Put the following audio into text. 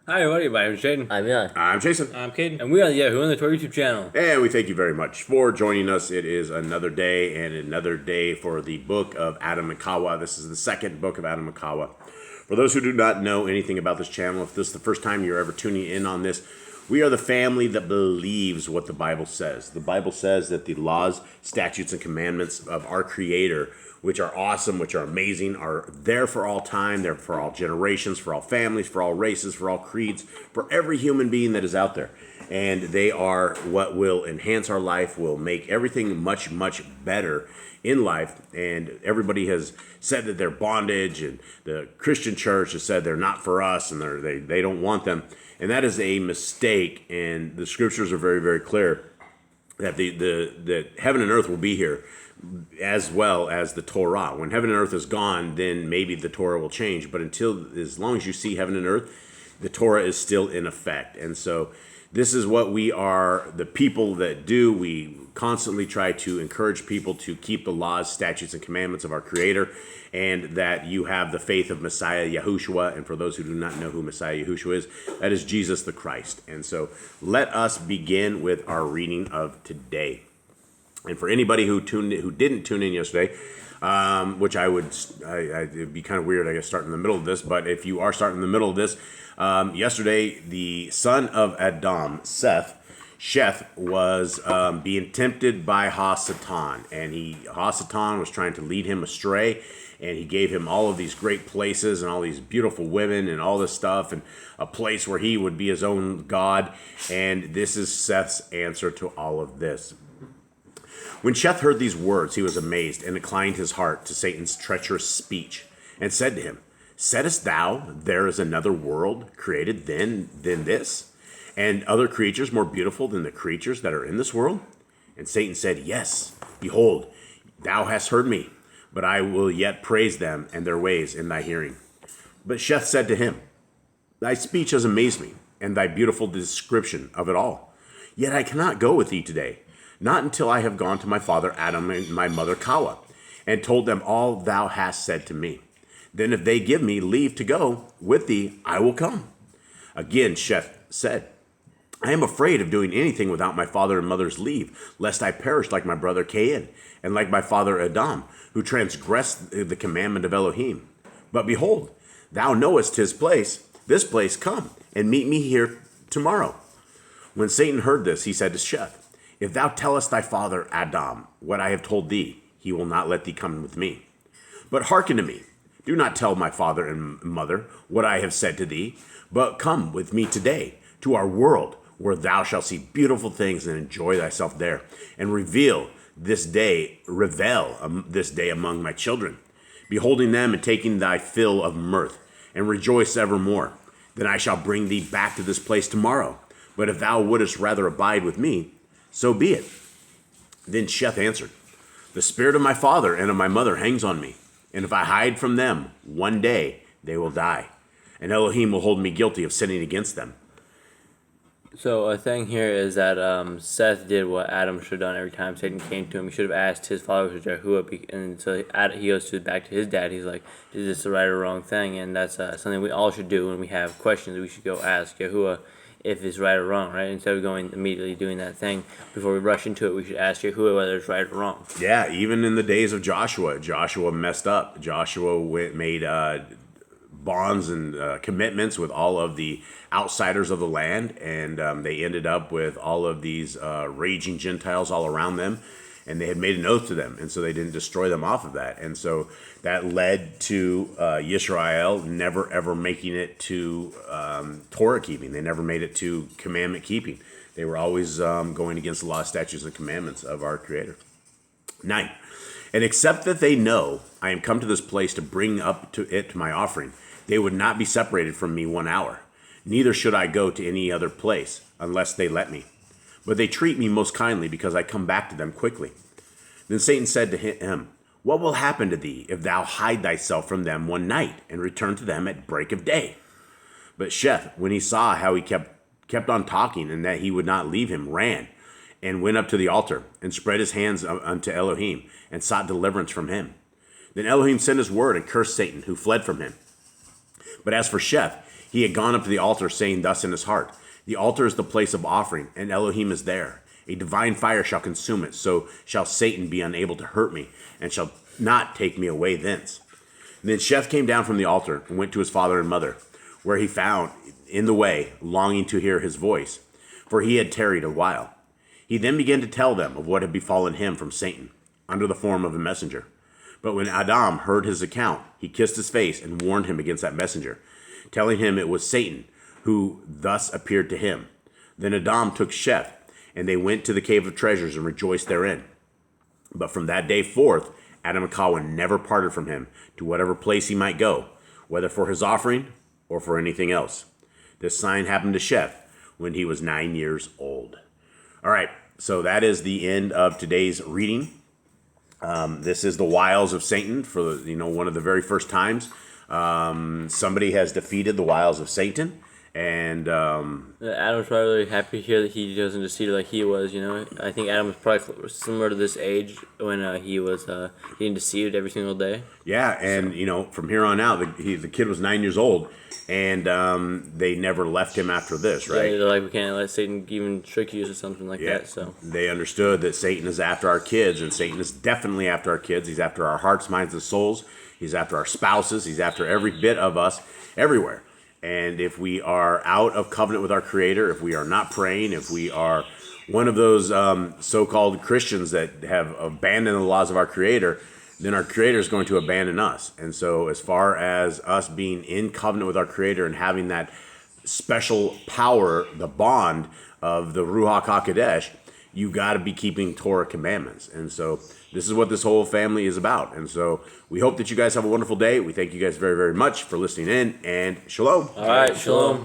Hi, everybody. My name is Jaden. I'm Yah. I'm Jason. I'm Caden. And we are the Yahoo on the Torah YouTube channel. And we thank you very much for joining us. It is another day and another day for the book of Aḍam and Ḥawwah. This is the second book of Aḍam and Ḥawwah. For those who do not know anything about this channel, if this is the first time you're ever tuning in on this, we are the family that believes what the Bible says. The Bible says that the laws, statutes, and commandments of our Creator, which are awesome, which are amazing, are there for all time, they're for all generations, for all families, for all races, for all creeds, for every human being that is out there. And they are what will enhance our life, will make everything much, much better in life. And everybody has said that they're bondage, and the Christian church has said they're not for us, and they don't want them. And that is a mistake, and the scriptures are very, very clear that that heaven and earth will be here, as well as the Torah. When heaven and earth is gone, then maybe the Torah will change. But as long as you see heaven and earth, the Torah is still in effect. And so this is what we are, the people that do. We constantly try to encourage people to keep the laws, statutes, and commandments of our Creator, and that you have the faith of Messiah Yahushua. And for those who do not know who Messiah Yahushua is, that is Jesus the Christ. And so let us begin with our reading of today. And for anybody who didn't tune in yesterday, which it'd be kind of weird, I guess, starting in the middle of this. But if you are starting in the middle of this, yesterday the son of Aḍam, Sheth, was being tempted by Satan, and Satan was trying to lead him astray, and he gave him all of these great places and all these beautiful women and all this stuff, and a place where he would be his own god. And this is Seth's answer to all of this. When Sheth heard these words, he was amazed and inclined his heart to Satan's treacherous speech, and said to him, "Saidest thou, there is another world created than this, and other creatures more beautiful than the creatures that are in this world?" And Satan said, "Yes, behold, thou hast heard me, but I will yet praise them and their ways in thy hearing." But Sheth said to him, "Thy speech has amazed me, and thy beautiful description of it all. Yet I cannot go with thee today, not until I have gone to my father Aḍam and my mother Ḥawwah, and told them all thou hast said to me. Then if they give me leave to go with thee, I will come." Again Sheth said, "I am afraid of doing anything without my father and mother's leave, lest I perish like my brother Cain, and like my father Aḍam, who transgressed the commandment of Elohim. But behold, thou knowest this place, come, and meet me here tomorrow." When Satan heard this, he said to Sheth, "If thou tellest thy father Aḍam what I have told thee, he will not let thee come with me. But hearken to me. Do not tell my father and mother what I have said to thee, but come with me today to our world, where thou shalt see beautiful things and enjoy thyself there, and revel this day among my children, beholding them and taking thy fill of mirth, and rejoice evermore. Then I shall bring thee back to this place tomorrow. But if thou wouldest rather abide with me, so be it." Then Sheth answered, "The spirit of my father and of my mother hangs on me, and if I hide from them, one day they will die, and Elohim will hold me guilty of sinning against them." So a thing here is that Seth did what Adam should have done every time Satan came to him. He should have asked his father, which was Yahuwah, and so he goes back to his dad. He's like, "Is this the right or wrong thing?" And that's something we all should do when we have questions. We should go ask Yahuwah if it's right or wrong, right? Instead of going immediately doing that thing, before we rush into it, we should ask Yahuwah whether it's right or wrong. Yeah, even in the days of Joshua messed up. Joshua made bonds and commitments with all of the outsiders of the land, and they ended up with all of these raging Gentiles all around them, and they had made an oath to them, and so they didn't destroy them off of that. And so that led to Yisrael never ever making it to Torah keeping. They never made it to commandment keeping. They were always going against the law, statutes, and commandments of our Creator. 9. And except that they know I am come to this place to bring up to my offering, they would not be separated from me 1 hour. Neither should I go to any other place, unless they let me. But they treat me most kindly, because I come back to them quickly. Then Satan said to him, "What will happen to thee if thou hide thyself from them one night, and return to them at break of day?" But Sheth, when he saw how he kept on talking, and that he would not leave him, ran, and went up to the altar, and spread his hands unto Elohim, and sought deliverance from him. Then Elohim sent his word, and cursed Satan, who fled from him. But as for Sheth, He had gone up to the altar, saying thus in his heart, the altar is the place of offering, and Elohim is there. A divine fire shall consume it, so shall Satan be unable to hurt me, and shall not take me away thence. Then Sheth came down from the altar, and went to his father and mother, where he found in the way, longing to hear his voice, for he had tarried a while. He then began to tell them of what had befallen him from Satan, under the form of a messenger. But when Aḍam heard his account, he kissed his face and warned him against that messenger, telling him it was Satan who thus appeared to him. Then Aḍam took Sheth, and they went to the cave of treasures and rejoiced therein. But from that day forth, Aḍam and Ḥawwah never parted from him to whatever place he might go, whether for his offering or for anything else. This sign happened to Sheth when he was 9 years old. All right, so that is the end of today's reading. This is the wiles of Satan for one of the very first times. Somebody has defeated the wiles of Satan. And Adam's probably really happy to hear that he wasn't deceived like he was. I think Adam was probably similar to this age when he was getting deceived every single day. Yeah, and from here on out, the kid was 9 years old, and they never left him after this, right? Yeah, they're like, we can't let Satan even trick you or something like that. So they understood that Satan is after our kids, and Satan is definitely after our kids. He's after our hearts, minds, and souls. He's after our spouses. He's after every bit of us, everywhere. And if we are out of covenant with our Creator, if we are not praying, if we are one of those so-called Christians that have abandoned the laws of our Creator, then our Creator is going to abandon us. And so as far as us being in covenant with our Creator and having that special power, the bond of the Ruach HaKodesh, you got to be keeping Torah commandments. And so this is what this whole family is about. And so we hope that you guys have a wonderful day. We thank you guys very, very much for listening in, and shalom. All right, shalom.